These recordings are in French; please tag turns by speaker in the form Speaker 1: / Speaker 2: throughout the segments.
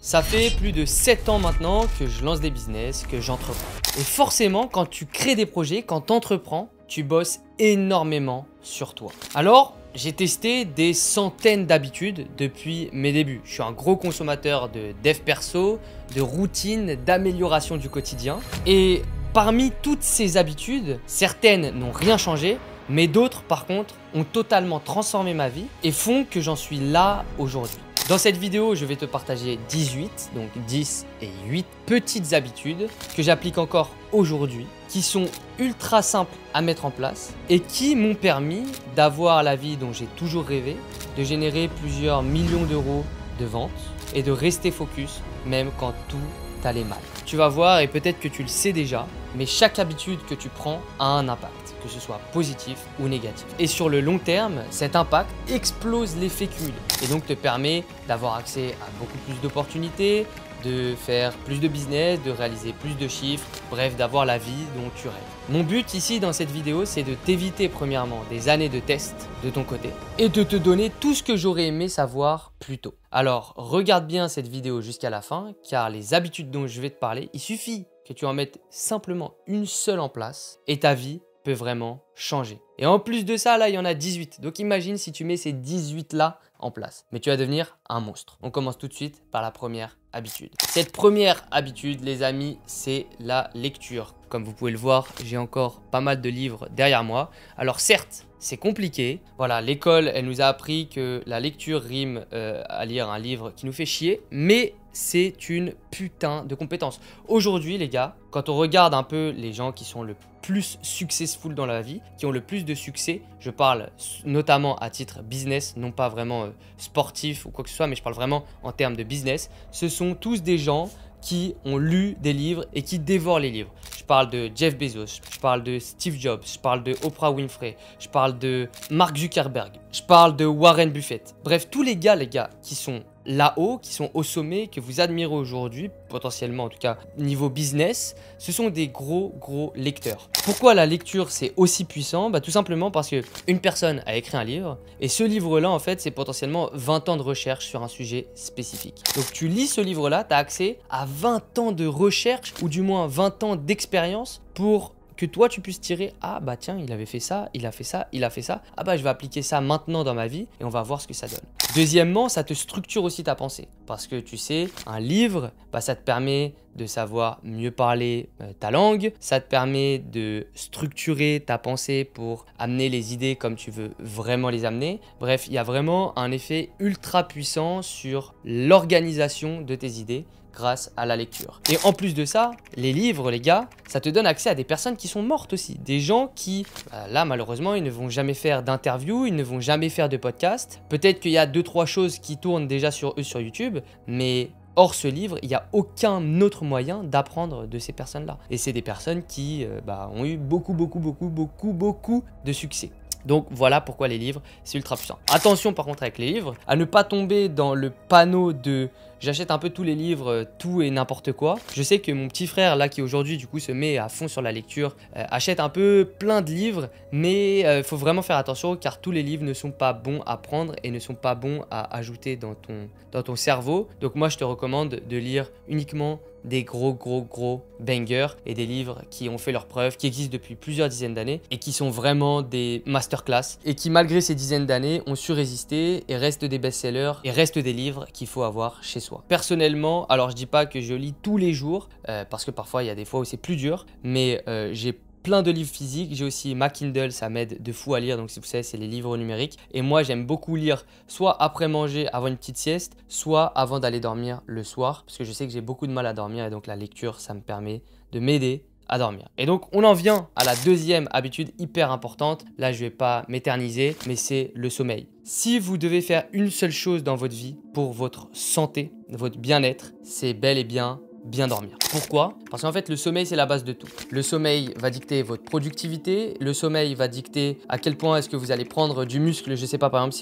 Speaker 1: Ça fait plus de 7 ans maintenant que je lance des business, que j'entreprends. Et forcément, quand tu crées des projets, quand tu entreprends, tu bosses énormément sur toi. Alors, j'ai testé des centaines d'habitudes depuis mes débuts. Je suis un gros consommateur de dev perso, de routines, d'amélioration du quotidien. Et parmi toutes ces habitudes, certaines n'ont rien changé, mais d'autres, par contre, ont totalement transformé ma vie et font que j'en suis là aujourd'hui. Dans cette vidéo, je vais te partager 18, donc 10 et 8 petites habitudes que j'applique encore aujourd'hui, qui sont ultra simples à mettre en place et qui m'ont permis d'avoir la vie dont j'ai toujours rêvé, de générer plusieurs millions d'euros de ventes et de rester focus même quand tout allait mal. Tu vas voir, et peut-être que tu le sais déjà, mais chaque habitude que tu prends a un impact, que ce soit positif ou négatif. Et sur le long terme, cet impact explose l'effet cumulé et donc te permet d'avoir accès à beaucoup plus d'opportunités, de faire plus de business, de réaliser plus de chiffres, bref, d'avoir la vie dont tu rêves. Mon but ici dans cette vidéo, c'est de t'éviter premièrement des années de tests de ton côté et de te donner tout ce que j'aurais aimé savoir plus tôt. Alors, regarde bien cette vidéo jusqu'à la fin, car les habitudes dont je vais te parler, il suffit que tu en mettes simplement une seule en place et ta vie peut vraiment changer. Et en plus de ça, là, il y en a 18. Donc imagine si tu mets ces 18 là en place. Mais tu vas devenir un monstre. On commence tout de suite par la première habitude. Cette première habitude, les amis, c'est la lecture. Comme vous pouvez le voir, j'ai encore pas mal de livres derrière moi. Alors certes, c'est compliqué. Voilà, l'école, elle nous a appris que la lecture rime à lire un livre qui nous fait chier, mais c'est une putain de compétence. Aujourd'hui, les gars, quand on regarde un peu les gens qui sont le plus successful dans la vie, qui ont le plus de succès, je parle notamment à titre business, non pas vraiment sportif ou quoi que ce soit, mais je parle vraiment en termes de business. Ce sont tous des gens qui ont lu des livres et qui dévorent les livres. Je parle de Jeff Bezos, je parle de Steve Jobs, je parle de Oprah Winfrey, je parle de Mark Zuckerberg, je parle de Warren Buffett. Bref, tous les gars qui sont là-haut, qui sont au sommet, que vous admirez aujourd'hui, potentiellement en tout cas niveau business, ce sont des gros lecteurs. Pourquoi la lecture c'est aussi puissant? Tout simplement parce que une personne a écrit un livre et ce livre-là en fait c'est potentiellement 20 ans de recherche sur un sujet spécifique. Donc tu lis ce livre-là, tu as accès à 20 ans de recherche ou du moins 20 ans d'expérience pour que toi tu puisses tirer, ah bah tiens, il avait fait ça, il a fait ça, il a fait ça, ah bah je vais appliquer ça maintenant dans ma vie et on va voir ce que ça donne. Deuxièmement, ça te structure aussi ta pensée parce que tu sais, un livre, ça te permet de savoir mieux parler ta langue, ça te permet de structurer ta pensée pour amener les idées comme tu veux vraiment les amener. Bref, il y a vraiment un effet ultra puissant sur l'organisation de tes idées grâce à la lecture. Et en plus de ça, les livres, les gars, ça te donne accès à des personnes qui sont mortes aussi. Des gens qui, là, malheureusement, ils ne vont jamais faire d'interview, ils ne vont jamais faire de podcast. Peut-être qu'il y a 2-3 choses qui tournent déjà sur eux sur YouTube, mais hors ce livre, il n'y a aucun autre moyen d'apprendre de ces personnes-là. Et c'est des personnes qui ont eu beaucoup de succès. Donc voilà pourquoi les livres, c'est ultra puissant. Attention par contre avec les livres, à ne pas tomber dans le panneau de j'achète un peu tous les livres, tout et n'importe quoi. Je sais que mon petit frère là qui aujourd'hui du coup se met à fond sur la lecture, achète un peu plein de livres, mais il faut vraiment faire attention car tous les livres ne sont pas bons à prendre et ne sont pas bons à ajouter dans ton cerveau. Donc moi je te recommande de lire uniquement des gros bangers et des livres qui ont fait leurs preuves, qui existent depuis plusieurs dizaines d'années et qui sont vraiment des masterclass et qui malgré ces dizaines d'années ont su résister et restent des best-sellers et restent des livres qu'il faut avoir chez soi. Personnellement, alors je dis pas que je lis tous les jours parce que parfois il y a des fois où c'est plus dur, mais j'ai plein de livres physiques, j'ai aussi ma Kindle, ça m'aide de fou à lire, donc si vous savez c'est les livres numériques et moi j'aime beaucoup lire soit après manger avant une petite sieste, soit avant d'aller dormir le soir parce que je sais que j'ai beaucoup de mal à dormir et donc la lecture ça me permet de m'aider à dormir. Et donc on en vient à la deuxième habitude hyper importante, là je vais pas m'éterniser mais c'est le sommeil. Si vous devez faire une seule chose dans votre vie pour votre santé, votre bien-être, c'est bel et bien bien dormir. Pourquoi? Parce qu'en fait, le sommeil, c'est la base de tout. Le sommeil va dicter votre productivité, le sommeil va dicter à quel point est-ce que vous allez prendre du muscle, je sais pas, par exemple,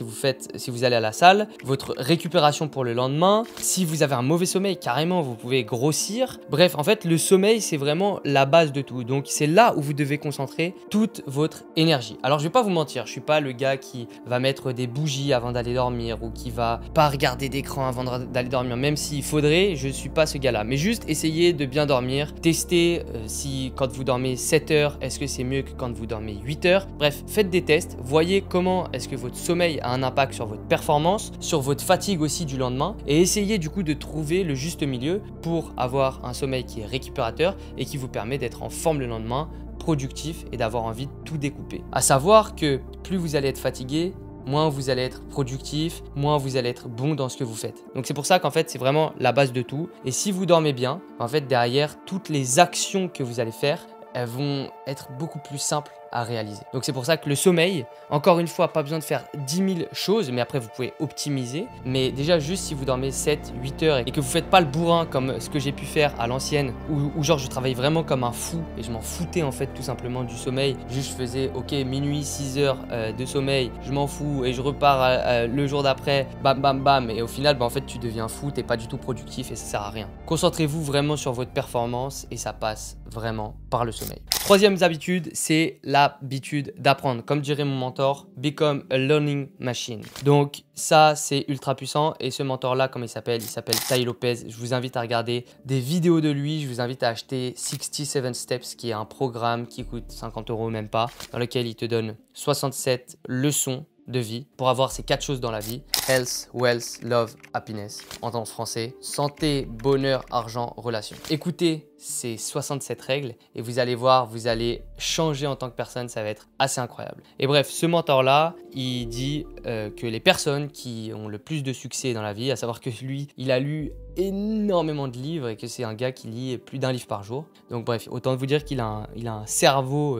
Speaker 1: si vous allez à la salle, votre récupération pour le lendemain. Si vous avez un mauvais sommeil, carrément, vous pouvez grossir. Bref, en fait, le sommeil, c'est vraiment la base de tout. Donc, c'est là où vous devez concentrer toute votre énergie. Alors, je vais pas vous mentir, je suis pas le gars qui va mettre des bougies avant d'aller dormir ou qui va pas regarder d'écran avant d'aller dormir, même s'il faudrait, je suis pas ce gars-là. Mais juste essayez de bien dormir, testez si quand vous dormez 7 heures, est-ce que c'est mieux que quand vous dormez 8 heures. Bref, faites des tests, voyez comment est-ce que votre sommeil a un impact sur votre performance, sur votre fatigue aussi du lendemain, et essayez du coup de trouver le juste milieu pour avoir un sommeil qui est récupérateur et qui vous permet d'être en forme le lendemain, productif et d'avoir envie de tout découper. À savoir que plus vous allez être fatigué, moins vous allez être productif, moins vous allez être bon dans ce que vous faites. Donc c'est pour ça qu'en fait, c'est vraiment la base de tout. Et si vous dormez bien, en fait, derrière, toutes les actions que vous allez faire, elles vont être beaucoup plus simples à réaliser. Donc c'est pour ça que le sommeil, encore une fois, pas besoin de faire 10 000 choses, mais après vous pouvez optimiser. Mais déjà juste si vous dormez 7, 8 heures et que vous faites pas le bourrin comme ce que j'ai pu faire à l'ancienne, où genre je travaillais vraiment comme un fou et je m'en foutais en fait tout simplement du sommeil. Juste je faisais ok minuit, 6 heures de sommeil, je m'en fous et je repars le jour d'après, bam bam bam. Et au final, en fait tu deviens fou, t'es pas du tout productif et ça sert à rien. Concentrez-vous vraiment sur votre performance et ça passe vraiment par le sommeil. Troisième habitude, c'est l'habitude d'apprendre. Comme dirait mon mentor, become a learning machine. Donc ça, c'est ultra puissant. Et ce mentor-là, comment il s'appelle Tai Lopez. Je vous invite à regarder des vidéos de lui. Je vous invite à acheter 67 Steps, qui est un programme qui coûte 50 € même pas, dans lequel il te donne 67 leçons de vie pour avoir ces 4 choses dans la vie: health, wealth, love, happiness. En français, santé, bonheur, argent, relation. Écoutez ces 67 règles et vous allez voir, vous allez changer en tant que personne, ça va être assez incroyable. Et bref, ce mentor-là, il dit que les personnes qui ont le plus de succès dans la vie, à savoir que lui, il a lu énormément de livres et que c'est un gars qui lit plus d'un livre par jour. Donc bref, autant vous dire qu'il a un cerveau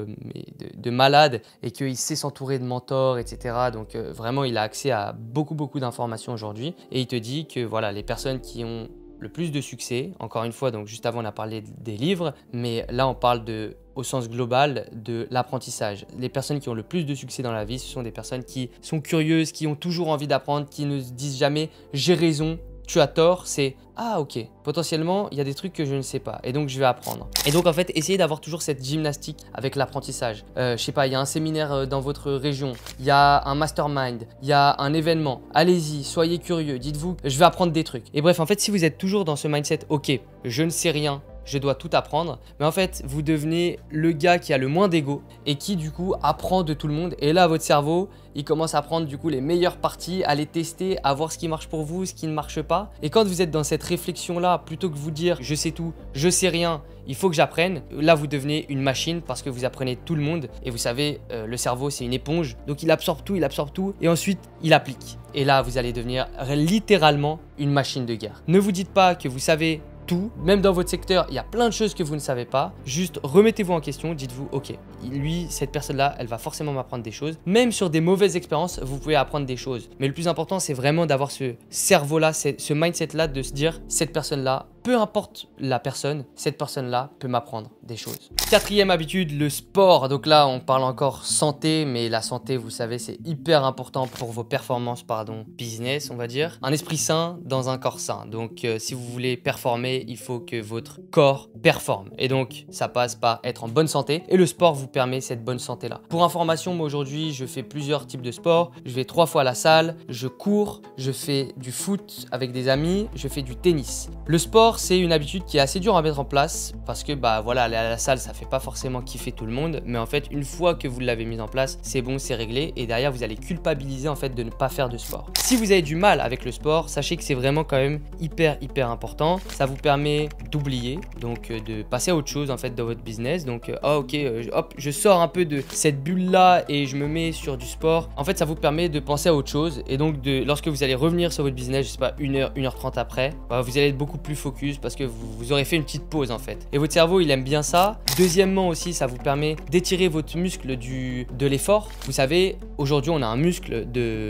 Speaker 1: de malade et qu'il sait s'entourer de mentors, etc. Donc vraiment, il a accès à beaucoup d'informations aujourd'hui. Et il te dit que voilà, les personnes qui ont le plus de succès, encore une fois, donc juste avant on a parlé des livres, mais là on parle au sens global de l'apprentissage. Les personnes qui ont le plus de succès dans la vie, ce sont des personnes qui sont curieuses, qui ont toujours envie d'apprendre, qui ne se disent jamais « j'ai raison ». Tu as tort, c'est « ah ok, potentiellement il y a des trucs que je ne sais pas et donc je vais apprendre ». Et donc en fait, essayez d'avoir toujours cette gymnastique avec l'apprentissage. Je sais pas, il y a un séminaire dans votre région, il y a un mastermind, il y a un événement. Allez-y, soyez curieux, dites-vous « je vais apprendre des trucs ». Et bref, en fait, si vous êtes toujours dans ce mindset « ok, je ne sais rien », je dois tout apprendre, mais en fait vous devenez le gars qui a le moins d'ego et qui du coup apprend de tout le monde. Et là votre cerveau il commence à prendre du coup les meilleures parties, à les tester, à voir ce qui marche pour vous, ce qui ne marche pas. Et quand vous êtes dans cette réflexion là, plutôt que vous dire je sais tout, je sais rien, il faut que j'apprenne, là vous devenez une machine parce que vous apprenez tout le monde. Et vous savez, le cerveau c'est une éponge, donc il absorbe tout et ensuite il applique. Et là vous allez devenir littéralement une machine de guerre. Ne vous dites pas que vous savez tout, même dans votre secteur, il y a plein de choses que vous ne savez pas. Juste remettez-vous en question, dites-vous ok, lui, cette personne-là, elle va forcément m'apprendre des choses. Même sur des mauvaises expériences, vous pouvez apprendre des choses. Mais le plus important, c'est vraiment d'avoir ce cerveau-là, ce mindset-là de se dire cette personne-là, peu importe la personne, cette personne-là peut m'apprendre des choses. Quatrième habitude, le sport. Donc là, on parle encore santé, mais la santé, vous savez, c'est hyper important pour vos performances, business, on va dire. Un esprit sain dans un corps sain. Donc, si vous voulez performer, il faut que votre corps performe. Et donc, ça passe par être en bonne santé. Et le sport vous permet cette bonne santé-là. Pour information, moi aujourd'hui, je fais plusieurs types de sports. Je vais 3 fois à la salle, je cours, je fais du foot avec des amis, je fais du tennis. Le sport, c'est une habitude qui est assez dure à mettre en place parce que voilà, aller à la salle, ça fait pas forcément kiffer tout le monde, mais en fait, une fois que vous l'avez mise en place, c'est bon, c'est réglé et derrière, vous allez culpabiliser en fait de ne pas faire de sport. Si vous avez du mal avec le sport, sachez que c'est vraiment quand même hyper important. Ça vous permet d'oublier, donc de passer à autre chose en fait dans votre business. Donc ok, hop, je sors un peu de cette bulle là et je me mets sur du sport. En fait, ça vous permet de penser à autre chose et donc lorsque vous allez revenir sur votre business, je sais pas, 1h, 1h30 après, vous allez être beaucoup plus focus excuses parce que vous aurez fait une petite pause en fait. Et votre cerveau, il aime bien ça. Deuxièmement aussi, ça vous permet d'étirer votre muscle de l'effort. Vous savez, aujourd'hui, on a un muscle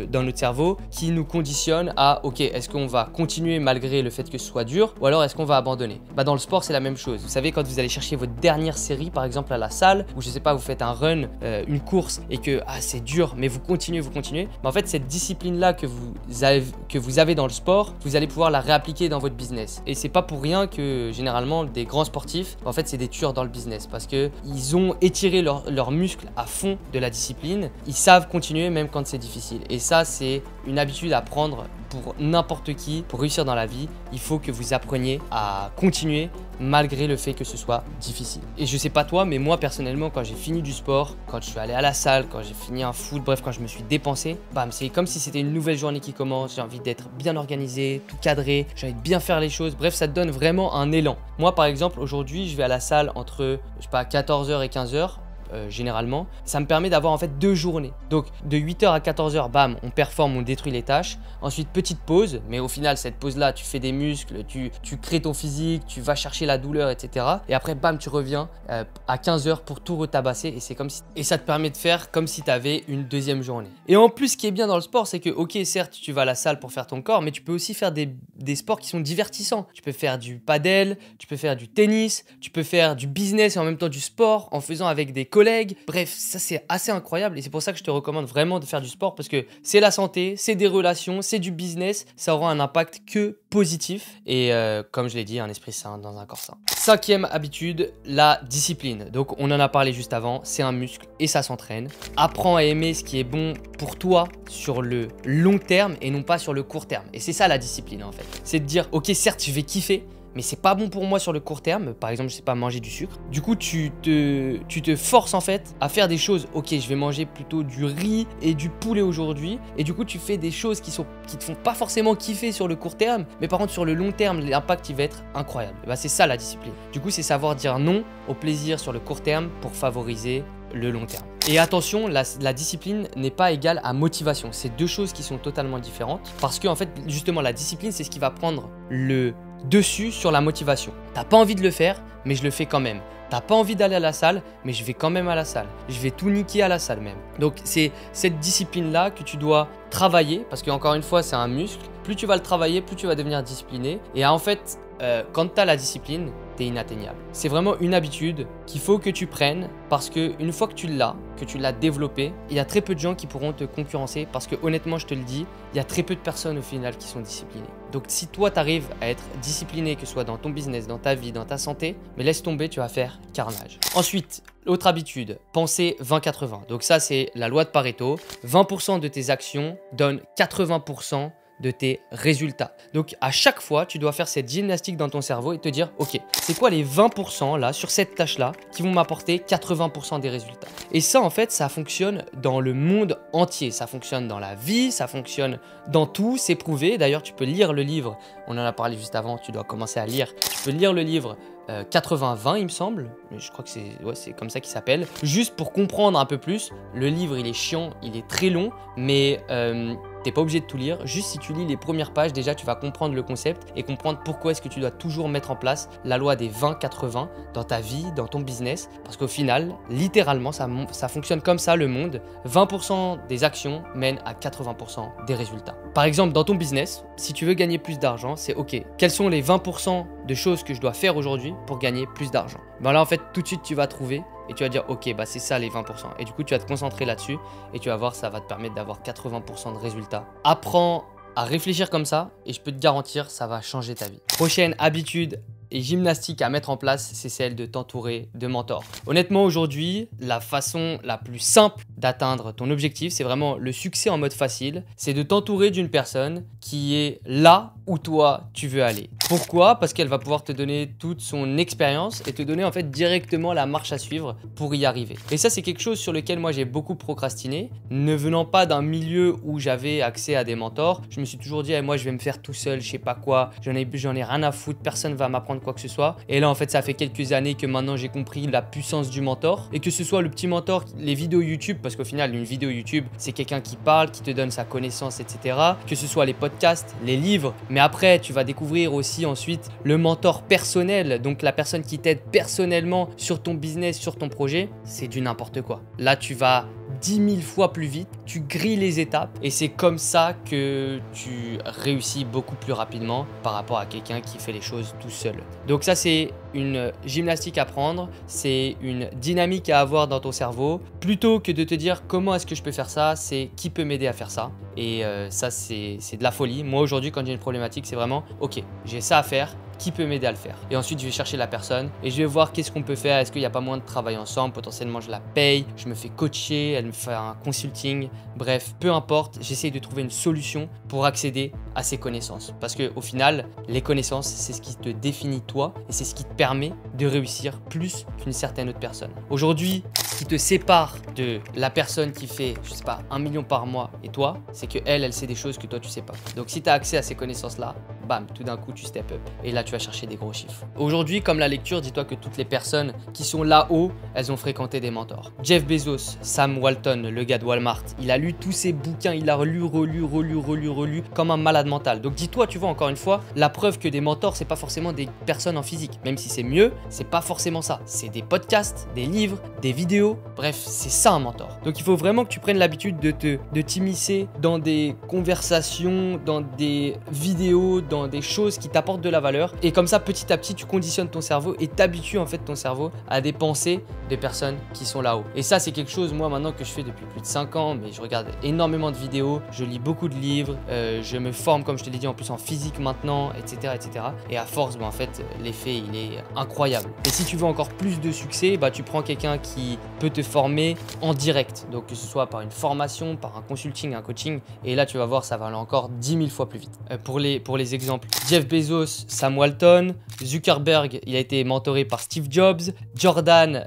Speaker 1: dans notre cerveau qui nous conditionne à ok, est-ce qu'on va continuer malgré le fait que ce soit dur ou alors est-ce qu'on va abandonner? Bah, dans le sport, c'est la même chose. Vous savez, quand vous allez chercher votre dernière série, par exemple à la salle, ou je sais pas, vous faites un run, une course et que c'est dur, mais vous continuez. Bah, en fait, cette discipline-là que vous avez dans le sport, vous allez pouvoir la réappliquer dans votre business. Et c'est pas pour rien que généralement des grands sportifs, en fait, c'est des tueurs dans le business parce que ils ont étiré leurs muscles à fond de la discipline. Ils savent continuer même quand c'est difficile. Et ça, c'est une habitude à prendre pour n'importe qui. Pour réussir dans la vie, il faut que vous appreniez à continuer malgré le fait que ce soit difficile. Et je sais pas toi, mais moi personnellement, quand j'ai fini du sport, quand je suis allé à la salle, quand j'ai fini un foot, bref, quand je me suis dépensé, bam, c'est comme si c'était une nouvelle journée qui commence. J'ai envie d'être bien organisé, tout cadré, j'ai envie de bien faire les choses. Bref, ça te donne vraiment un élan. Moi, par exemple, aujourd'hui, je vais à la salle entre, je sais pas, 14h et 15h. Généralement, ça me permet d'avoir en fait 2 journées. Donc de 8h à 14h, bam, on performe, on détruit les tâches. Ensuite, petite pause, mais au final, cette pause-là, tu fais des muscles, tu crées ton physique, tu vas chercher la douleur, etc. Et après, bam, tu reviens à 15h pour tout retabasser et ça te permet de faire comme si tu avais une deuxième journée. Et en plus, ce qui est bien dans le sport, c'est que, ok, certes, tu vas à la salle pour faire ton corps, mais tu peux aussi faire des sports qui sont divertissants. Tu peux faire du padel, tu peux faire du tennis, tu peux faire du business et en même temps du sport en faisant avec des collègues. Bref, ça c'est assez incroyable et c'est pour ça que je te recommande vraiment de faire du sport parce que c'est la santé, c'est des relations, c'est du business, ça aura un impact que positif et comme je l'ai dit, un esprit sain dans un corps sain. 5e habitude, la discipline. Donc on en a parlé juste avant, c'est un muscle et ça s'entraîne. Apprends à aimer ce qui est bon pour toi sur le long terme et non pas sur le court terme. Et c'est ça la discipline en fait. C'est de dire ok, certes je vais kiffer, mais c'est pas bon pour moi sur le court terme. Par exemple, je sais pas, manger du sucre. Du coup, tu te forces en fait à faire des choses. Ok, je vais manger plutôt du riz et du poulet aujourd'hui. Et du coup, tu fais des choses qui te font pas forcément kiffer sur le court terme, mais par contre sur le long terme, l'impact il va être incroyable. Et bah, c'est ça la discipline. Du coup, c'est savoir dire non au plaisir sur le court terme pour favoriser le long terme. Et attention, la discipline n'est pas égale à motivation. C'est deux choses qui sont totalement différentes parce que en fait, justement, la discipline, c'est ce qui va prendre le dessus sur la motivation. T'as pas envie de le faire, mais je le fais quand même. T'as pas envie d'aller à la salle, mais je vais quand même à la salle. Je vais tout niquer à la salle même. Donc c'est cette discipline-là que tu dois travailler parce qu'encore une fois, c'est un muscle. Plus tu vas le travailler, plus tu vas devenir discipliné. Et en fait, quand tu as la discipline, tu es inatteignable. C'est vraiment une habitude qu'il faut que tu prennes parce qu'une fois que tu l'as développée, il y a très peu de gens qui pourront te concurrencer parce que honnêtement, je te le dis, il y a très peu de personnes au final qui sont disciplinées. Donc si toi, tu arrives à être discipliné, que ce soit dans ton business, dans ta vie, dans ta santé, mais laisse tomber, tu vas faire carnage. Ensuite, l'autre habitude, penser 20-80. Donc ça, c'est la loi de Pareto. 20% de tes actions donnent 80% de tes résultats. Donc à chaque fois, tu dois faire cette gymnastique dans ton cerveau et te dire ok, c'est quoi les 20% là sur cette tâche là qui vont m'apporter 80% des résultats. Et ça en fait, ça fonctionne dans le monde entier, ça fonctionne dans la vie, ça fonctionne dans tout, c'est prouvé. D'ailleurs, tu peux lire le livre, on en a parlé juste avant, tu dois commencer à lire. Tu peux lire le livre 80-20 il me semble, je crois que c'est comme ça qu'il s'appelle. Juste pour comprendre un peu plus, le livre il est chiant, il est très long, mais t'es pas obligé de tout lire. Juste si tu lis les premières pages, déjà tu vas comprendre le concept et comprendre pourquoi est-ce que tu dois toujours mettre en place la loi des 20-80 dans ta vie, dans ton business. Parce qu'au final, littéralement, ça fonctionne comme ça le monde. 20% des actions mènent à 80% des résultats. Par exemple, dans ton business, si tu veux gagner plus d'argent, c'est ok. Quels sont les 20% de choses que je dois faire aujourd'hui pour gagner plus d'argent? Ben là, en fait, tout de suite, tu vas trouver et tu vas dire ok, bah c'est ça les 20%. Et du coup, tu vas te concentrer là-dessus et tu vas voir, ça va te permettre d'avoir 80% de résultats. Apprends à réfléchir comme ça et je peux te garantir, ça va changer ta vie. Prochaine habitude et gymnastique à mettre en place, c'est celle de t'entourer de mentors. Honnêtement, aujourd'hui, la façon la plus simple d'atteindre ton objectif, c'est vraiment le succès en mode facile, c'est de t'entourer d'une personne qui est là où toi, tu veux aller. Pourquoi? Parce qu'elle va pouvoir te donner toute son expérience et te donner en fait directement la marche à suivre pour y arriver. Et ça, c'est quelque chose sur lequel moi, j'ai beaucoup procrastiné. Ne venant pas d'un milieu où j'avais accès à des mentors, je me suis toujours dit, moi, je vais me faire tout seul, je sais pas quoi, j'en ai rien à foutre, personne va m'apprendre quoi que ce soit. Et là en fait ça fait quelques années que maintenant j'ai compris la puissance du mentor. Et que ce soit le petit mentor, les vidéos YouTube, parce qu'au final une vidéo YouTube c'est quelqu'un qui parle, qui te donne sa connaissance, etc. Que ce soit les podcasts, les livres. Mais après tu vas découvrir aussi ensuite le mentor personnel. Donc la personne qui t'aide personnellement sur ton business, sur ton projet. C'est du n'importe quoi. Là tu vas 10 000 fois plus vite, tu grilles les étapes et c'est comme ça que tu réussis beaucoup plus rapidement par rapport à quelqu'un qui fait les choses tout seul. Donc ça c'est une gymnastique à prendre, c'est une dynamique à avoir dans ton cerveau. Plutôt que de te dire comment est-ce que je peux faire ça, c'est qui peut m'aider à faire ça. Et ça c'est de la folie. Moi aujourd'hui quand j'ai une problématique c'est vraiment ok, j'ai ça à faire. Qui peut m'aider à le faire? Et ensuite, je vais chercher la personne et je vais voir qu'est-ce qu'on peut faire. Est-ce qu'il n'y a pas moyen de travailler ensemble? Potentiellement, je la paye, je me fais coacher, elle me fait un consulting. Bref, peu importe, j'essaye de trouver une solution pour accéder à ces connaissances. Parce qu'au final, les connaissances, c'est ce qui te définit toi et c'est ce qui te permet de réussir plus qu'une certaine autre personne. Aujourd'hui, ce qui te sépare de la personne qui fait, je sais pas, 1 million par mois et toi, c'est qu'elle sait des choses que toi, tu sais pas. Donc, si tu as accès à ces connaissances-là, bam, tout d'un coup, tu step up. Et là, tu vas chercher des gros chiffres. Aujourd'hui, comme la lecture, dis-toi que toutes les personnes qui sont là-haut, elles ont fréquenté des mentors. Jeff Bezos, Sam Walton, le gars de Walmart, il a lu tous ses bouquins, il a relu comme un malade mental. Donc dis-toi, tu vois, encore une fois, la preuve que des mentors, c'est pas forcément des personnes en physique. Même si c'est mieux, c'est pas forcément ça. C'est des podcasts, des livres, des vidéos. Bref, c'est ça un mentor. Donc il faut vraiment que tu prennes l'habitude de t'immiscer dans des conversations, dans des vidéos, dans des choses qui t'apportent de la valeur. Et comme ça, petit à petit, tu conditionnes ton cerveau et t'habitues en fait ton cerveau à des pensées de personnes qui sont là-haut. Et ça, c'est quelque chose, moi, maintenant que je fais depuis plus de 5 ans, mais je regarde énormément de vidéos, je lis beaucoup de livres, je me forme, comme je te l'ai dit, en plus en physique maintenant, etc. etc. Et à force, en fait, l'effet, il est incroyable. Et si tu veux encore plus de succès, tu prends quelqu'un qui peut te former en direct. Donc, que ce soit par une formation, par un consulting, un coaching. Et là, tu vas voir, ça va aller encore 10 000 fois plus vite. Pour les exemples, Jeff Bezos, Sam Walton, Zuckerberg, il a été mentoré par Steve Jobs,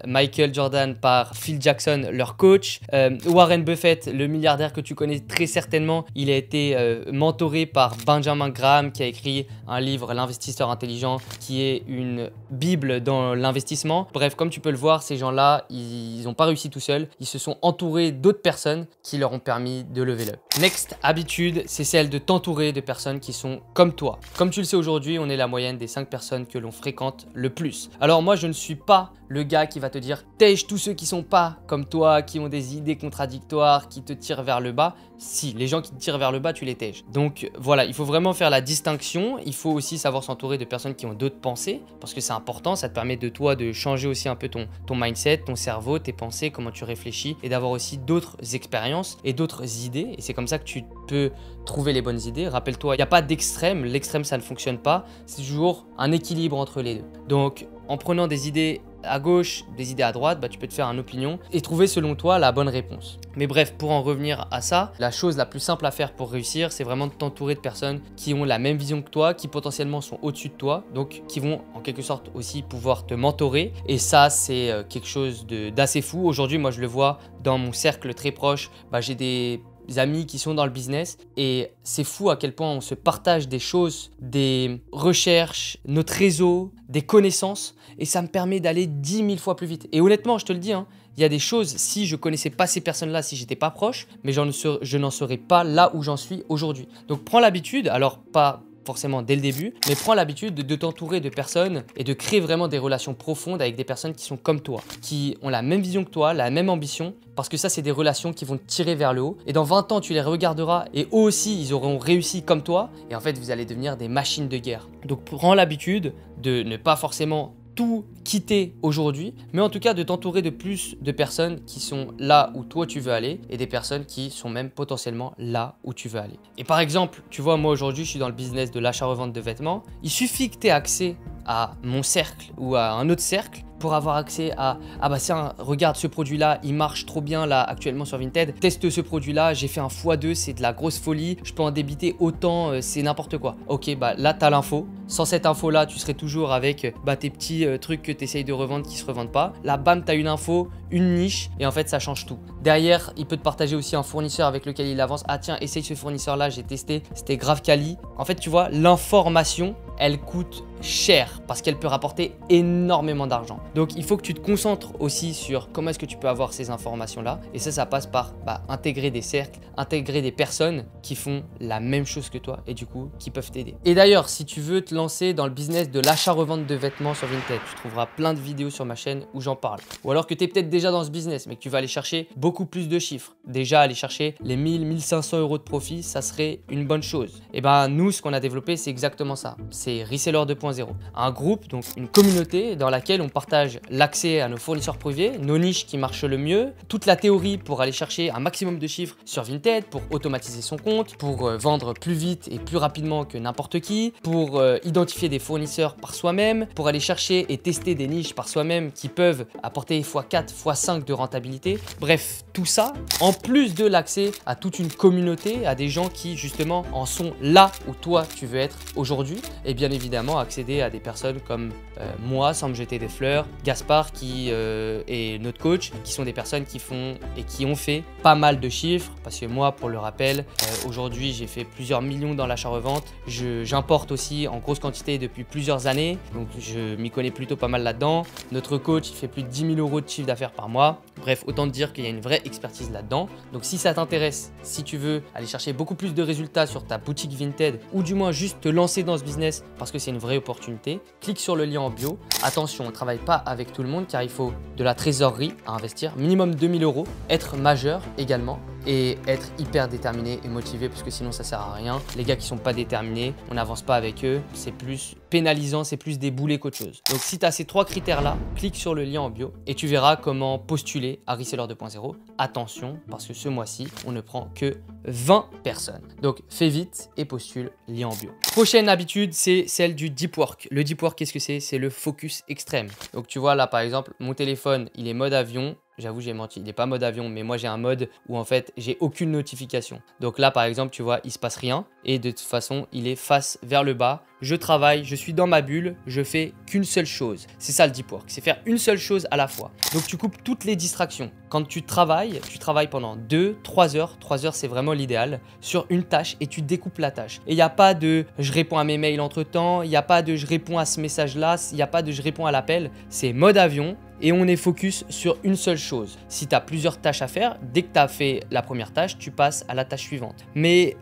Speaker 1: Michael Jordan par Phil Jackson, leur coach, Warren Buffett, le milliardaire que tu connais très certainement, il a été mentoré par Benjamin Graham qui a écrit un livre, L'investisseur intelligent, qui est une bible dans l'investissement. Bref, comme tu peux le voir, ces gens-là, ils n'ont pas réussi tout seuls, ils se sont entourés d'autres personnes qui leur ont permis de lever up. Next habitude, c'est celle de t'entourer de personnes qui sont comme toi. Comme tu le sais aujourd'hui, on est la moyenne des 5 personnes que l'on fréquente le plus. Alors moi, je ne suis pas le gars qui va te dire « Tège tous ceux qui sont pas comme toi, qui ont des idées contradictoires, qui te tirent vers le bas. » Si, les gens qui te tirent vers le bas, tu les tèges. Donc voilà, il faut vraiment faire la distinction. Il faut aussi savoir s'entourer de personnes qui ont d'autres pensées parce que c'est important. Ça te permet de toi de changer aussi un peu ton mindset, ton cerveau, tes pensées, comment tu réfléchis et d'avoir aussi d'autres expériences et d'autres idées. Et c'est comme ça que tu peux trouver les bonnes idées. Rappelle-toi, il n'y a pas d'extrême. L'extrême, ça ne fonctionne pas. C'est toujours un équilibre entre les deux. Donc, en prenant des idées à gauche, des idées à droite, tu peux te faire une opinion et trouver selon toi la bonne réponse. Mais bref, pour en revenir à ça, la chose la plus simple à faire pour réussir, c'est vraiment de t'entourer de personnes qui ont la même vision que toi, qui potentiellement sont au-dessus de toi, donc qui vont en quelque sorte aussi pouvoir te mentorer. Et ça, c'est quelque chose d'assez fou. Aujourd'hui, moi, je le vois dans mon cercle très proche. J'ai des amis qui sont dans le business et c'est fou à quel point on se partage des choses, des recherches, notre réseau, des connaissances et ça me permet d'aller 10 000 fois plus vite. Et honnêtement, je te le dis, il y a des choses, si je connaissais pas ces personnes-là, si j'étais pas proche, mais je n'en serais pas là où j'en suis aujourd'hui. Donc prends l'habitude, alors pas forcément dès le début, mais prends l'habitude de t'entourer de personnes et de créer vraiment des relations profondes avec des personnes qui sont comme toi, qui ont la même vision que toi, la même ambition, parce que ça, c'est des relations qui vont te tirer vers le haut. Et dans 20 ans, tu les regarderas et eux aussi, ils auront réussi comme toi. Et en fait, vous allez devenir des machines de guerre. Donc, prends l'habitude de ne pas forcément tout quitter aujourd'hui, mais en tout cas de t'entourer de plus de personnes qui sont là où toi tu veux aller et des personnes qui sont même potentiellement là où tu veux aller. Et par exemple, tu vois, moi aujourd'hui je suis dans le business de l'achat-revente de vêtements. Il suffit que tu aies accès à mon cercle ou à un autre cercle pour avoir accès à « Ah bah tiens, regarde ce produit-là, il marche trop bien là actuellement sur Vinted. Teste ce produit-là, j'ai fait un x2, c'est de la grosse folie. Je peux en débiter autant, c'est n'importe quoi. » Ok, là, tu as l'info. Sans cette info-là, tu serais toujours avec tes petits trucs que tu essayes de revendre qui se revendent pas. Là, bam, tu as une info, une niche et en fait ça change tout. Derrière, il peut te partager aussi un fournisseur avec lequel il avance. Ah tiens, essaye ce fournisseur là, j'ai testé, c'était grave quali. En fait, tu vois, l'information, elle coûte cher parce qu'elle peut rapporter énormément d'argent. Donc il faut que tu te concentres aussi sur comment est-ce que tu peux avoir ces informations là, et ça passe par intégrer des cercles, intégrer des personnes qui font la même chose que toi et du coup qui peuvent t'aider. Et d'ailleurs, si tu veux te lancer dans le business de l'achat-revente de vêtements sur Vinted, tu trouveras plein de vidéos sur ma chaîne où j'en parle. Ou alors que tu es peut-être déjà dans ce business mais que tu vas aller chercher beaucoup plus de chiffres, déjà aller chercher les 1000-1500 euros de profit, ça serait une bonne chose. Et ben nous, ce qu'on a développé, c'est exactement ça. C'est Reseller 2.0, un groupe, donc une communauté dans laquelle on partage l'accès à nos fournisseurs privés, nos niches qui marchent le mieux, toute la théorie pour aller chercher un maximum de chiffres sur Vinted, pour automatiser son compte, pour vendre plus vite et plus rapidement que n'importe qui, pour identifier des fournisseurs par soi-même, pour aller chercher et tester des niches par soi-même qui peuvent apporter x4, x5 de rentabilité. Bref, tout ça, en plus de l'accès à toute une communauté, à des gens qui justement en sont là où toi tu veux être aujourd'hui, et bien évidemment accéder à des personnes comme moi, sans me jeter des fleurs, Gaspard qui est notre coach, qui sont des personnes qui font et qui ont fait pas mal de chiffres, parce que moi, pour le rappel, aujourd'hui j'ai fait plusieurs millions dans l'achat-revente. J'importe aussi en grosse quantité depuis plusieurs années, donc je m'y connais plutôt pas mal là-dedans. Notre coach, il fait plus de 10 000 euros de chiffre d'affaires par mois. Bref, autant te dire qu'il y a une vraie expertise là-dedans. Donc si ça t'intéresse, si tu veux aller chercher beaucoup plus de résultats sur ta boutique Vinted, ou du moins juste te lancer dans ce business parce que c'est une vraie opportunité, clique sur le lien en bio. Attention, on ne travaille pas avec tout le monde car il faut de la trésorerie à investir, minimum 2000 euros, être majeur également et être hyper déterminé et motivé parce que sinon ça sert à rien. Les gars qui sont pas déterminés, on n'avance pas avec eux, c'est plus pénalisant, c'est plus des boulets qu'autre chose. Donc si tu as ces trois critères là, clique sur le lien en bio et tu verras comment postuler à Reseller 2.0. Attention parce que ce mois-ci, on ne prend que 20 personnes. Donc fais vite et postule, lien en bio. Prochaine habitude, c'est celle du deep work. Le deep work, qu'est-ce que c'est? C'est le focus extrême. Donc tu vois là par exemple, mon téléphone, il est mode avion. J'avoue, j'ai menti, il n'est pas mode avion, mais moi j'ai un mode où en fait j'ai aucune notification. Donc là par exemple, tu vois, il se passe rien et de toute façon, il est face vers le bas. Je travaille, je suis dans ma bulle, je fais qu'une seule chose. C'est ça le deep work, c'est faire une seule chose à la fois. Donc tu coupes toutes les distractions. Quand tu travailles pendant 2-3 heures. 3 heures, c'est vraiment l'idéal sur une tâche et tu découpes la tâche. Et il n'y a pas de je réponds à mes mails entre temps, il n'y a pas de je réponds à ce message-là, il n'y a pas de je réponds à l'appel. C'est mode avion. Et on est focus sur une seule chose. Si tu as plusieurs tâches à faire, dès que tu as fait la première tâche, tu passes à la tâche suivante. Mais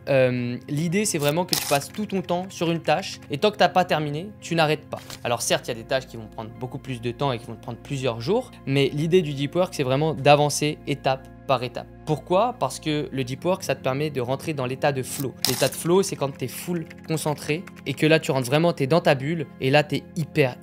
Speaker 1: l'idée, c'est vraiment que tu passes tout ton temps sur une tâche et tant que tu n'as pas terminé, tu n'arrêtes pas. Alors certes, il y a des tâches qui vont prendre beaucoup plus de temps et qui vont te prendre plusieurs jours, mais l'idée du deep work, c'est vraiment d'avancer étape par étape. Pourquoi? Parce que le deep work, ça te permet de rentrer dans l'état de flow. L'état de flow, c'est quand tu es full concentré et que là, tu rentres vraiment, tu es dans ta bulle et là, tu es hyper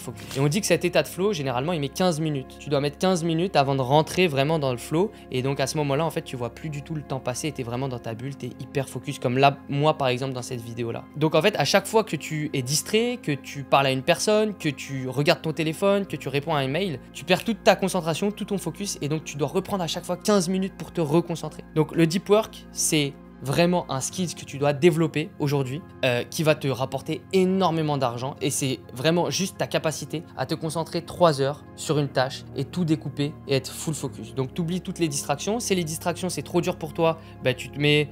Speaker 1: focus. Et on dit que cet état de flow, généralement, il met 15 minutes. Tu dois mettre 15 minutes avant de rentrer vraiment dans le flow et donc à ce moment-là, en fait, tu vois plus du tout le temps passer et tu es vraiment dans ta bulle, tu es hyper focus comme là, moi, par exemple, dans cette vidéo-là. Donc en fait, à chaque fois que tu es distrait, que tu parles à une personne, que tu regardes ton téléphone, que tu réponds à un mail, tu perds toute ta concentration, tout ton focus et donc tu dois reprendre à chaque fois 15 minutes pour te reconcentrer. Donc le deep work, c'est vraiment un skill que tu dois développer aujourd'hui qui va te rapporter énormément d'argent et c'est vraiment juste ta capacité à te concentrer 3 heures sur une tâche et tout découper et être full focus. Donc tu oublies toutes les distractions. Si les distractions c'est trop dur pour toi, tu te mets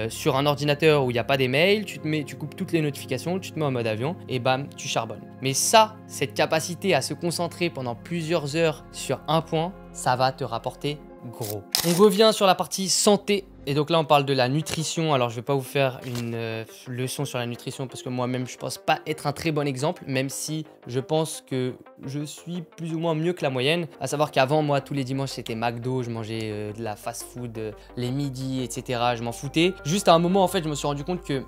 Speaker 1: sur un ordinateur où il n'y a pas des mails, tu coupes toutes les notifications, tu te mets en mode avion et bam, tu charbonnes. Mais ça, cette capacité à se concentrer pendant plusieurs heures sur un point, ça va te rapporter gros. On revient sur la partie santé. Et donc là, on parle de la nutrition. Alors, je ne vais pas vous faire une leçon sur la nutrition parce que moi-même, je ne pense pas être un très bon exemple, même si je pense que je suis plus ou moins mieux que la moyenne. À savoir qu'avant, moi, tous les dimanches, c'était McDo, je mangeais de la fast-food les midis, etc. Je m'en foutais. Juste à un moment, en fait, je me suis rendu compte que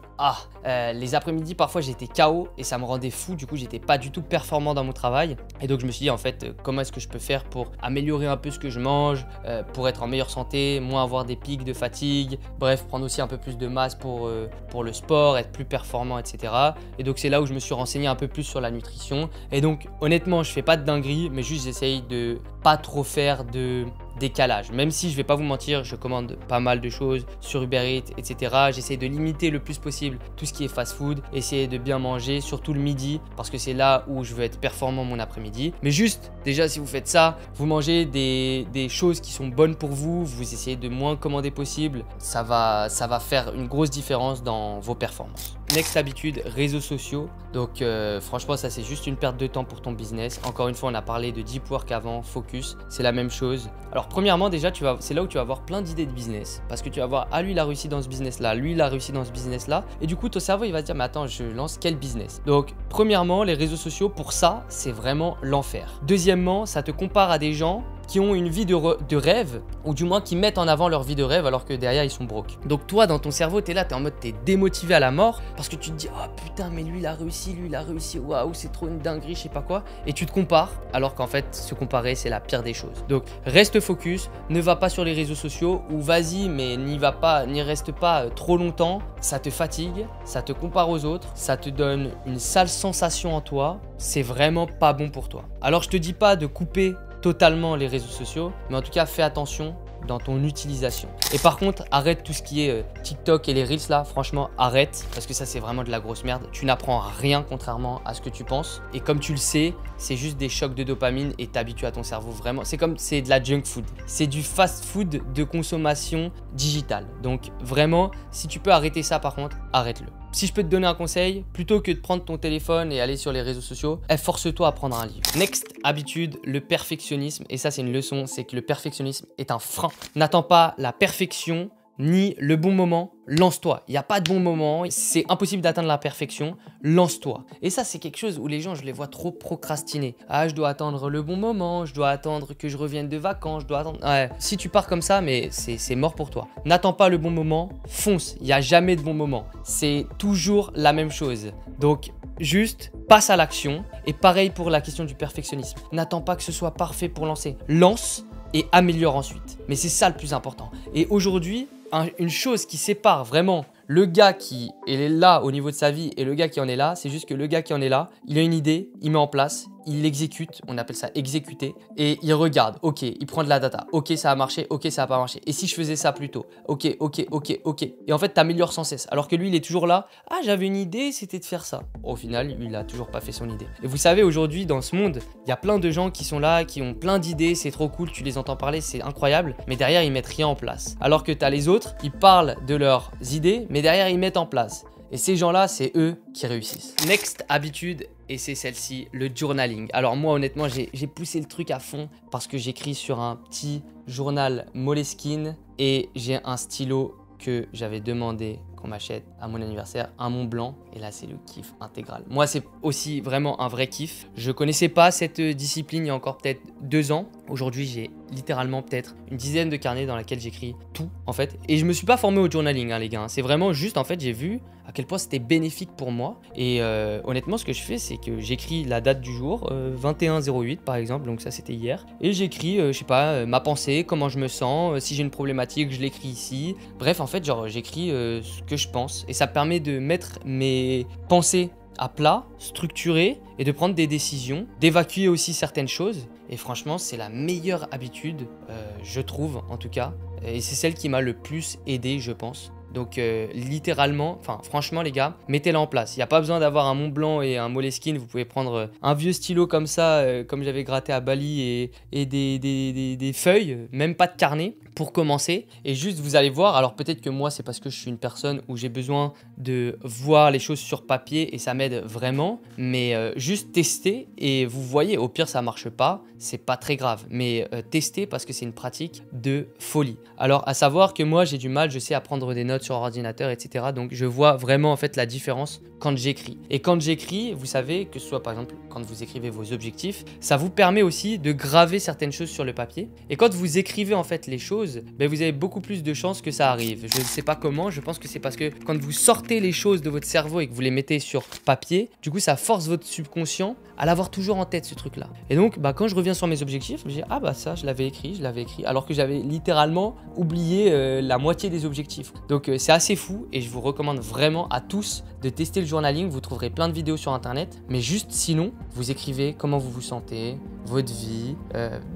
Speaker 1: les après-midi, parfois, j'étais KO et ça me rendait fou. Du coup, j'étais pas du tout performant dans mon travail. Et donc, je me suis dit, en fait, comment est-ce que je peux faire pour améliorer un peu ce que je mange, pour être en meilleure santé, moins avoir des pics de fatigue, bref, prendre aussi un peu plus de masse pour le sport, être plus performant, etc. Et donc, c'est là où je me suis renseigné un peu plus sur la nutrition. Et donc, honnêtement, je fais pas de dinguerie, mais juste j'essaye de pas trop faire de décalage. Même si je vais pas vous mentir, je commande pas mal de choses sur Uber Eats, etc. J'essaie de limiter le plus possible tout ce qui est fast-food, essayer de bien manger, surtout le midi, parce que c'est là où je veux être performant mon après-midi. Mais juste, déjà, si vous faites ça, vous mangez des choses qui sont bonnes pour vous, vous essayez de moins commander possible, ça va faire une grosse différence dans vos performances. Next habitude, réseaux sociaux. Donc franchement, ça c'est juste une perte de temps pour ton business. Encore une fois, on a parlé de deep work avant, focus, c'est la même chose. Alors premièrement, déjà, c'est là où tu vas avoir plein d'idées de business. Parce que tu vas voir, ah lui il a réussi dans ce business-là, lui il a réussi dans ce business-là. Et du coup, ton cerveau il va se dire, mais attends, je lance quel business? Donc premièrement, les réseaux sociaux, pour ça, c'est vraiment l'enfer. Deuxièmement, ça te compare à des gens qui ont une vie de rêve, ou du moins qui mettent en avant leur vie de rêve alors que derrière ils sont broke. Donc toi dans ton cerveau t'es là, t'es en mode t'es démotivé à la mort parce que tu te dis oh putain mais lui il a réussi, waouh c'est trop une dinguerie, je sais pas quoi, et tu te compares alors qu'en fait se comparer c'est la pire des choses. Donc reste focus, ne va pas sur les réseaux sociaux, ou vas-y mais n'y reste pas trop longtemps, ça te fatigue, ça te compare aux autres, ça te donne une sale sensation en toi, c'est vraiment pas bon pour toi. Alors je te dis pas de couper totalement les réseaux sociaux, mais en tout cas fais attention dans ton utilisation. Et par contre, arrête tout ce qui est TikTok et les Reels là, franchement arrête, parce que ça c'est vraiment de la grosse merde. Tu n'apprends rien contrairement à ce que tu penses, et comme tu le sais, c'est juste des chocs de dopamine et t'habitues à ton cerveau vraiment. C'est de la junk food, c'est du fast food de consommation digitale. Donc vraiment, si tu peux arrêter ça par contre, arrête-le. Si je peux te donner un conseil, plutôt que de prendre ton téléphone et aller sur les réseaux sociaux, force-toi à prendre un livre. Next habitude, le perfectionnisme. Et ça, c'est une leçon, c'est que le perfectionnisme est un frein. N'attends pas la perfection ni le bon moment, lance-toi. Il n'y a pas de bon moment, c'est impossible d'atteindre la perfection, lance-toi. Et ça, c'est quelque chose où les gens, je les vois trop procrastiner. Ah, je dois attendre le bon moment, je dois attendre que je revienne de vacances, je dois attendre... Ouais, si tu pars comme ça, mais c'est mort pour toi. N'attends pas le bon moment, fonce. Il n'y a jamais de bon moment. C'est toujours la même chose. Donc, juste passe à l'action. Et pareil pour la question du perfectionnisme. N'attends pas que ce soit parfait pour lancer. Lance et améliore ensuite. Mais c'est ça le plus important. Et aujourd'hui, une chose qui sépare vraiment le gars qui est là au niveau de sa vie et le gars qui en est là, c'est juste que le gars qui en est là, il a une idée, il met en place, il l'exécute, on appelle ça exécuter, et il regarde, ok, il prend de la data, ok ça a marché, ok ça a pas marché, et si je faisais ça plus tôt, ok, et en fait t'améliores sans cesse, alors que lui il est toujours là, ah j'avais une idée, c'était de faire ça. Au final, il a toujours pas fait son idée. Et vous savez, aujourd'hui dans ce monde, il y a plein de gens qui sont là, qui ont plein d'idées, c'est trop cool, tu les entends parler, c'est incroyable, mais derrière ils mettent rien en place. Alors que t'as les autres, ils parlent de leurs idées, mais derrière ils mettent en place. Et ces gens-là, c'est eux qui réussissent. Next habitude, et c'est celle-ci, le journaling. Alors moi, honnêtement, j'ai poussé le truc à fond parce que j'écris sur un petit journal Moleskine et j'ai un stylo que j'avais demandé qu'on m'achète à mon anniversaire, un Mont Blanc, et là c'est le kiff intégral. Moi c'est aussi vraiment un vrai kiff. Je connaissais pas cette discipline il y a encore peut-être 2 ans. Aujourd'hui j'ai littéralement peut-être une dizaine de carnets dans lesquels j'écris tout en fait. Et je me suis pas formé au journaling les gars, c'est vraiment juste en fait j'ai vu à quel point c'était bénéfique pour moi. Et honnêtement ce que je fais c'est que j'écris la date du jour, 21/08 par exemple, donc ça c'était hier. Et j'écris, je sais pas, ma pensée, comment je me sens, si j'ai une problématique je l'écris ici. Bref en fait genre j'écris ce que je pense. Et ça permet de mettre mes pensées à plat, structurées et de prendre des décisions, d'évacuer aussi certaines choses. Et franchement, c'est la meilleure habitude, je trouve en tout cas. Et c'est celle qui m'a le plus aidé, je pense. Donc littéralement, enfin franchement les gars, mettez-la en place. Il n'y a pas besoin d'avoir un Mont Blanc et un Moleskine. Vous pouvez prendre un vieux stylo comme ça, comme j'avais gratté à Bali et des feuilles, même pas de carnet pour commencer. Et juste vous allez voir, alors peut-être que moi c'est parce que je suis une personne où j'ai besoin de voir les choses sur papier et ça m'aide vraiment. Mais juste tester et vous voyez, au pire ça marche pas, c'est pas très grave. Mais tester parce que c'est une pratique de folie. Alors à savoir que moi j'ai du mal, je sais, à prendre des notes sur ordinateur, etc. Donc je vois vraiment en fait la différence quand j'écris. Et quand j'écris, vous savez, que ce soit par exemple quand vous écrivez vos objectifs, ça vous permet aussi de graver certaines choses sur le papier. Et quand vous écrivez en fait les choses, ben, vous avez beaucoup plus de chances que ça arrive. Je ne sais pas comment, je pense que c'est parce que quand vous sortez les choses de votre cerveau et que vous les mettez sur papier, du coup ça force votre subconscient à l'avoir toujours en tête ce truc là. Et donc bah, quand je reviens sur mes objectifs, je me dis ah bah ça je l'avais écrit, alors que j'avais littéralement oublié la moitié des objectifs. Donc c'est assez fou et je vous recommande vraiment à tous de tester le journaling. Vous trouverez plein de vidéos sur internet, mais juste sinon vous écrivez comment vous vous sentez, votre vie,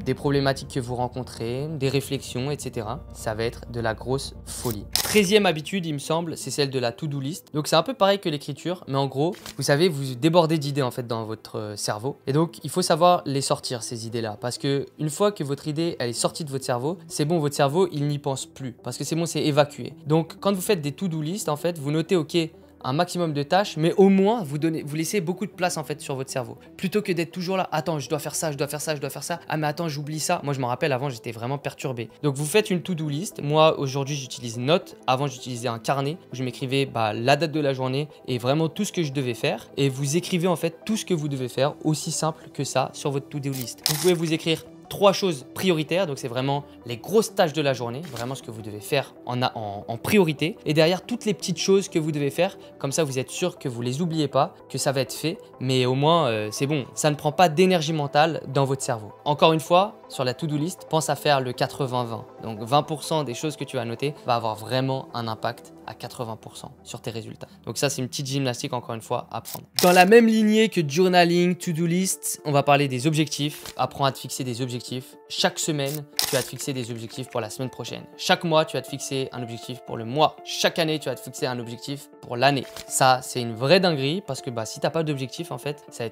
Speaker 1: des problématiques que vous rencontrez, des réflexions, etc. Ça va être de la grosse folie. 13e habitude, il me semble, c'est celle de la to-do list. Donc c'est un peu pareil que l'écriture, mais en gros, vous savez, vous débordez d'idées en fait dans votre cerveau. Et donc, il faut savoir les sortir, ces idées-là. Parce que une fois que votre idée, elle est sortie de votre cerveau, c'est bon, votre cerveau, il n'y pense plus. Parce que c'est bon, c'est évacué. Donc, quand vous faites des to-do list, en fait, vous notez, ok, un maximum de tâches, mais au moins vous laissez beaucoup de place en fait sur votre cerveau. Plutôt que d'être toujours là, attends, je dois faire ça, je dois faire ça, je dois faire ça. Ah mais attends, j'oublie ça. Moi je me rappelle avant, j'étais vraiment perturbé. Donc vous faites une to-do list. Moi aujourd'hui j'utilise Note. Avant j'utilisais un carnet où je m'écrivais la date de la journée et vraiment tout ce que je devais faire. Et vous écrivez en fait tout ce que vous devez faire, aussi simple que ça, sur votre to-do list. Vous pouvez vous écrire 3 choses prioritaires, donc c'est vraiment les grosses tâches de la journée, vraiment ce que vous devez faire en priorité. Et derrière, toutes les petites choses que vous devez faire, comme ça vous êtes sûr que vous les oubliez pas, que ça va être fait, mais au moins c'est bon, ça ne prend pas d'énergie mentale dans votre cerveau. Encore une fois, sur la to-do list, pense à faire le 80-20. Donc 20% des choses que tu vas noter va avoir vraiment un impact à 80% sur tes résultats. Donc ça, c'est une petite gymnastique, encore une fois, à prendre. Dans la même lignée que journaling, to-do list, on va parler des objectifs. Apprends à te fixer des objectifs. Chaque semaine, tu vas te fixer des objectifs pour la semaine prochaine. Chaque mois, tu vas te fixer un objectif pour le mois. Chaque année, tu vas te fixer un objectif pour l'année. Ça, c'est une vraie dinguerie parce que si tu n'as pas d'objectif, en fait, ça va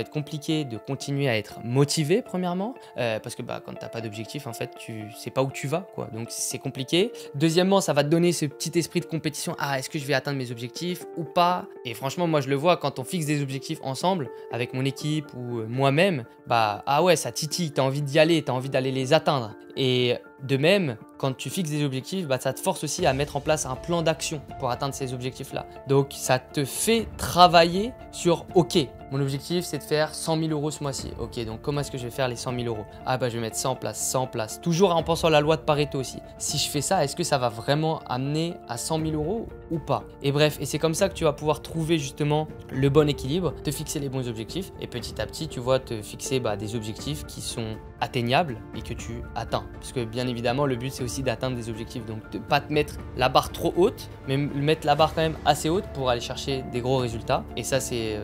Speaker 1: être compliqué de continuer à être motivé, premièrement. Parce que quand tu n'as pas d'objectif, en fait, tu sais pas où tu vas, quoi. Donc, c'est compliqué. Deuxièmement, ça va te donner ce petit esprit de compétition. Ah, est-ce que je vais atteindre mes objectifs ou pas? Et franchement, moi, je le vois quand on fixe des objectifs ensemble avec mon équipe ou moi-même. Ah ouais, ça titille. Tu as envie d'y aller, tu as envie d'aller les atteindre. Et de même, quand tu fixes des objectifs, ça te force aussi à mettre en place un plan d'action pour atteindre ces objectifs-là. Donc, ça te fait travailler sur « Ok, mon objectif, c'est de faire 100 000 euros ce mois-ci. Ok, donc comment est-ce que je vais faire les 100 000 euros? Ah je vais mettre ça en place, ça en place. » Toujours en pensant à la loi de Pareto aussi. Si je fais ça, est-ce que ça va vraiment amener à 100 000 euros ou pas? Et bref, et c'est comme ça que tu vas pouvoir trouver justement le bon équilibre, te fixer les bons objectifs et petit à petit, tu vois, te fixer des objectifs qui sont atteignables et que tu atteins. Parce que bien évidemment, le but, c'est aussi d'atteindre des objectifs. Donc, de ne pas te mettre la barre trop haute, mais mettre la barre quand même assez haute pour aller chercher des gros résultats. Et ça, c'est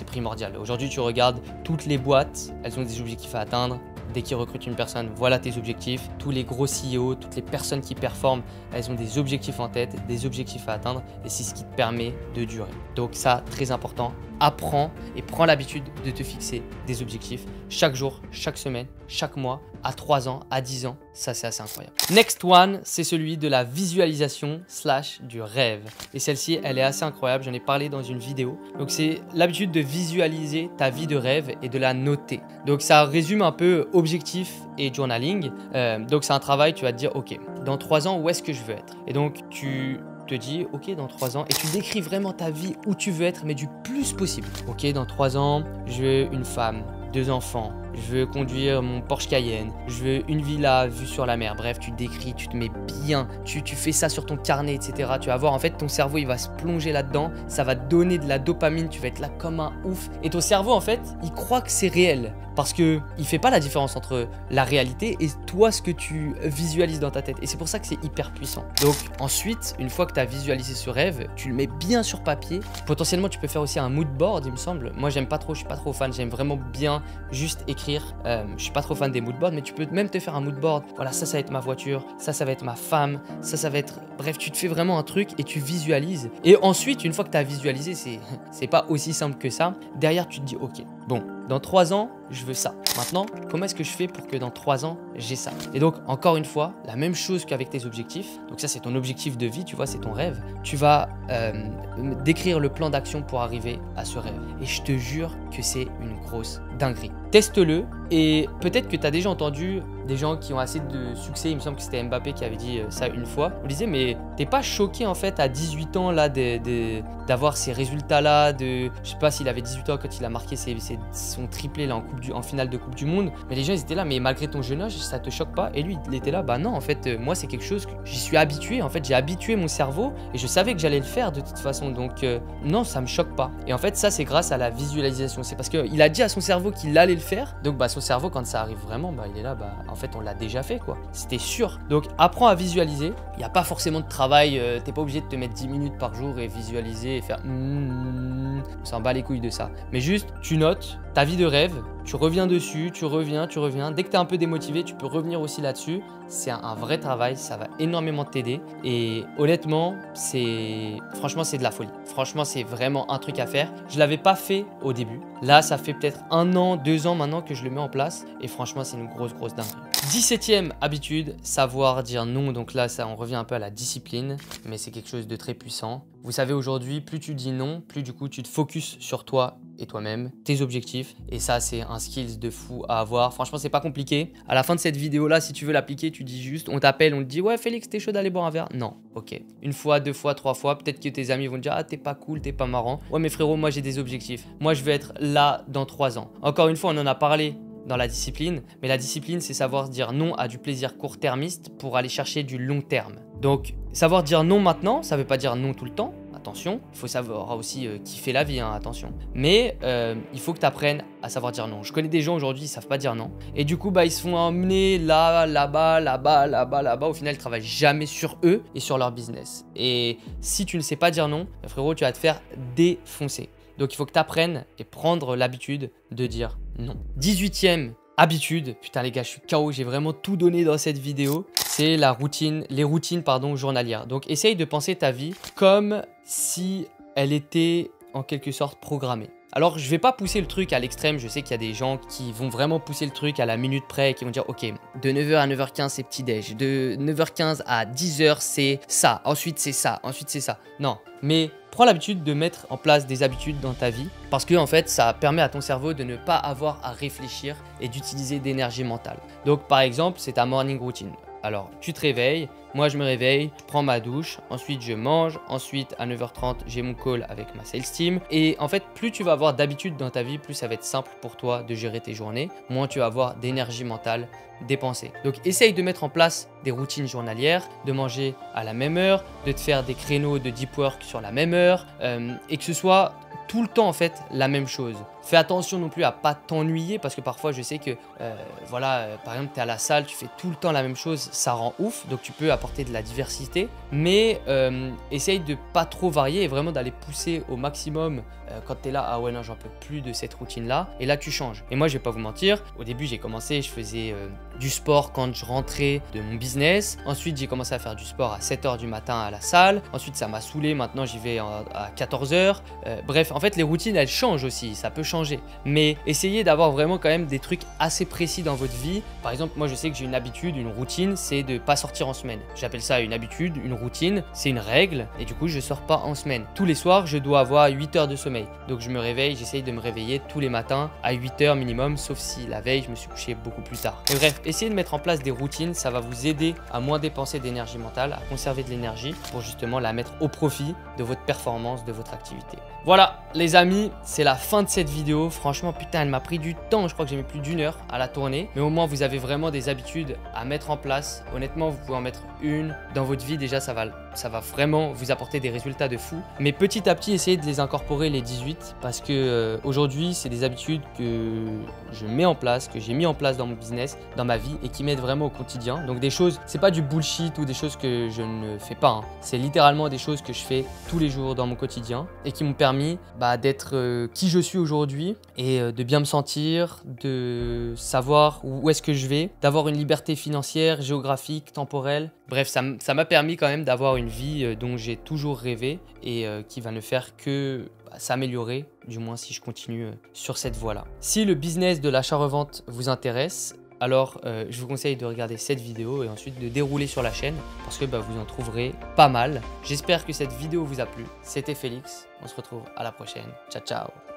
Speaker 1: primordial. Aujourd'hui, tu regardes toutes les boîtes, elles ont des objectifs à atteindre. Dès qu'ils recrutent une personne, voilà tes objectifs. Tous les gros CEO, toutes les personnes qui performent, elles ont des objectifs en tête, des objectifs à atteindre et c'est ce qui te permet de durer. Donc ça, très important. Apprends et prends l'habitude de te fixer des objectifs chaque jour, chaque semaine, chaque mois, à 3 ans, à 10 ans. Ça, c'est assez incroyable. Next one, c'est celui de la visualisation / du rêve. Et celle-ci, elle est assez incroyable. J'en ai parlé dans une vidéo. Donc, c'est l'habitude de visualiser ta vie de rêve et de la noter. Donc, ça résume un peu objectif et journaling. Donc, c'est un travail, tu vas te dire, ok, dans 3 ans, où est-ce que je veux être? Et donc, tu te dis, ok, dans 3 ans, et tu décris vraiment ta vie où tu veux être, mais du plus possible. Ok, dans 3 ans, je veux une femme, 2 enfants, je veux conduire mon Porsche Cayenne, je veux une villa vue sur la mer. Bref, tu décris, tu te mets bien, tu fais ça sur ton carnet, etc. Tu vas voir, en fait, ton cerveau, il va se plonger là-dedans, ça va te donner de la dopamine, tu vas être là comme un ouf. Et ton cerveau, en fait, il croit que c'est réel parce qu'il ne fait pas la différence entre la réalité et toi, ce que tu visualises dans ta tête. Et c'est pour ça que c'est hyper puissant. Donc, ensuite, une fois que tu as visualisé ce rêve, tu le mets bien sur papier. Potentiellement, tu peux faire aussi un mood board, il me semble. Moi, j'aime pas trop, je suis pas trop fan, j'aime vraiment bien juste écrire. Je suis pas trop fan des mood boards, mais tu peux même te faire un mood board. Voilà, ça va être ma voiture, ça va être ma femme, ça va être... Bref, tu te fais vraiment un truc et tu visualises. Et ensuite, une fois que tu as visualisé, c'est pas aussi simple que ça. Derrière, tu te dis, ok, bon, dans 3 ans, je veux ça. Maintenant, comment est-ce que je fais pour que dans 3 ans, j'ai ça? Et donc, encore une fois, la même chose qu'avec tes objectifs. Donc ça, c'est ton objectif de vie, tu vois, c'est ton rêve. Tu vas décrire le plan d'action pour arriver à ce rêve. Et je te jure que c'est une grosse dinguerie. Teste-le et peut-être que tu as déjà entendu des gens qui ont assez de succès. Il me semble que c'était Mbappé qui avait dit ça une fois. On disait, mais t'es pas choqué en fait à 18 ans là d'avoir ces résultats-là je sais pas s'il avait 18 ans quand il a marqué son triplé là en finale de Coupe du Monde. Mais les gens ils étaient là, mais malgré ton jeune âge, ça te choque pas? Et lui il était là, non en fait moi c'est quelque chose que j'y suis habitué. En fait j'ai habitué mon cerveau et je savais que j'allais le faire de toute façon. Donc non, ça me choque pas. Et en fait ça c'est grâce à la visualisation. C'est parce qu'il a dit à son cerveau qu'il allait le faire. Donc son cerveau quand ça arrive vraiment, il est là, en fait on l'a déjà fait quoi. C'était sûr. Donc apprends à visualiser. Il n'y a pas forcément de travail. T'es pas obligé de te mettre 10 minutes par jour et visualiser et faire on s'en bat les couilles de ça. Mais juste tu notes ta vie de rêve, tu reviens dessus, tu reviens. Dès que tu es un peu démotivé, tu peux revenir aussi là-dessus. C'est un vrai travail, ça va énormément t'aider. Et honnêtement, franchement, c'est de la folie. Franchement, c'est vraiment un truc à faire. Je ne l'avais pas fait au début. Là, ça fait peut-être 1 an, 2 ans maintenant que je le mets en place. Et franchement, c'est une grosse dinguerie. 17e habitude, savoir dire non. Donc là, on revient un peu à la discipline, mais c'est quelque chose de très puissant. Vous savez, aujourd'hui, plus tu dis non, plus du coup, tu te focuses sur toi et toi-même, tes objectifs. Et ça, c'est un skills de fou à avoir. Franchement, c'est pas compliqué. À la fin de cette vidéo-là, si tu veux l'appliquer, tu dis juste, on t'appelle, on te dit, ouais, Félix, t'es chaud d'aller boire un verre? Non, ok. 1 fois, 2 fois, 3 fois, peut-être que tes amis vont te dire, ah, t'es pas cool, t'es pas marrant. Ouais, mais frérot, moi, j'ai des objectifs. Moi, je veux être là dans 3 ans. Encore une fois, on en a parlé dans la discipline, mais la discipline, c'est savoir dire non à du plaisir court-termiste pour aller chercher du long terme. Donc, savoir dire non maintenant, ça veut pas dire non tout le temps. Attention, il faut savoir aussi kiffer la vie, hein, attention. Mais il faut que tu apprennes à savoir dire non. Je connais des gens aujourd'hui, ils savent pas dire non. Et du coup, ils se font emmener là-bas. Au final, ils travaillent jamais sur eux et sur leur business. Et si tu ne sais pas dire non, frérot, tu vas te faire défoncer. Donc, il faut que tu apprennes et prendre l'habitude de dire non. 18e habitude, putain les gars, je suis KO, j'ai vraiment tout donné dans cette vidéo. C'est les routines journalières. Donc, essaye de penser ta vie comme si elle était en quelque sorte programmée. Alors, je vais pas pousser le truc à l'extrême. Je sais qu'il y a des gens qui vont vraiment pousser le truc à la minute près et qui vont dire, ok, de 9h à 9h15, c'est petit-déj. De 9h15 à 10h, c'est ça. Ensuite, c'est ça. Ensuite, c'est ça. Non, mais prends l'habitude de mettre en place des habitudes dans ta vie parce que en fait, ça permet à ton cerveau de ne pas avoir à réfléchir et d'utiliser d'énergie mentale. Donc, par exemple, c'est ta morning routine. Alors, tu te réveilles, moi je me réveille, je prends ma douche, ensuite je mange, ensuite à 9h30 j'ai mon call avec ma sales team. Et en fait, plus tu vas avoir d'habitudes dans ta vie, plus ça va être simple pour toi de gérer tes journées, moins tu vas avoir d'énergie mentale dépensée. Donc essaye de mettre en place des routines journalières, de manger à la même heure, de te faire des créneaux de deep work sur la même heure et que ce soit tout le temps en fait la même chose. Fais attention non plus à pas t'ennuyer parce que parfois je sais que par exemple tu es à la salle, tu fais tout le temps la même chose, ça rend ouf, donc tu peux apporter de la diversité, mais essaye de pas trop varier et vraiment d'aller pousser au maximum quand tu es là, ah ouais non j'en peux plus de cette routine là, et là tu changes. Et moi je vais pas vous mentir, au début j'ai commencé, je faisais du sport quand je rentrais de mon business, ensuite j'ai commencé à faire du sport à 7h du matin à la salle, ensuite ça m'a saoulé, maintenant j'y vais à 14h, bref en fait les routines elles changent aussi, ça peut changer, mais essayez d'avoir vraiment quand même des trucs assez précis dans votre vie. Par exemple moi je sais que j'ai une habitude, une routine, c'est de pas sortir en semaine. J'appelle ça une habitude, une routine, c'est une règle et du coup je sors pas en semaine. Tous les soirs je dois avoir 8 heures de sommeil, donc je me réveille, j'essaye de me réveiller tous les matins à 8 heures minimum, sauf si la veille je me suis couché beaucoup plus tard. Mais bref, essayez de mettre en place des routines, ça va vous aider à moins dépenser d'énergie mentale, à conserver de l'énergie pour justement la mettre au profit de votre performance, de votre activité. Voilà les amis, c'est la fin de cette vidéo. Franchement putain elle m'a pris du temps, je crois que j'ai mis plus d'1 heure à la tourner, mais au moins vous avez vraiment des habitudes à mettre en place. Honnêtement vous pouvez en mettre une dans votre vie, déjà ça va vraiment vous apporter des résultats de fou. Mais petit à petit essayez de les incorporer les 18 parce que aujourd'hui c'est des habitudes que je mets en place, que j'ai mis en place dans mon business, dans ma vie et qui m'aident vraiment au quotidien. Donc des choses, c'est pas du bullshit ou des choses que je ne fais pas, hein. C'est littéralement des choses que je fais tous les jours dans mon quotidien et qui m'ont permis d'être qui je suis aujourd'hui et de bien me sentir, de savoir où est-ce que je vais, d'avoir une liberté financière, géographique, temporelle. Bref, ça m'a permis quand même d'avoir une vie dont j'ai toujours rêvé et qui va ne faire que s'améliorer, du moins si je continue sur cette voie-là. Si le business de l'achat-revente vous intéresse, alors je vous conseille de regarder cette vidéo et ensuite de dérouler sur la chaîne parce que vous en trouverez pas mal. J'espère que cette vidéo vous a plu. C'était Félix, on se retrouve à la prochaine. Ciao, ciao.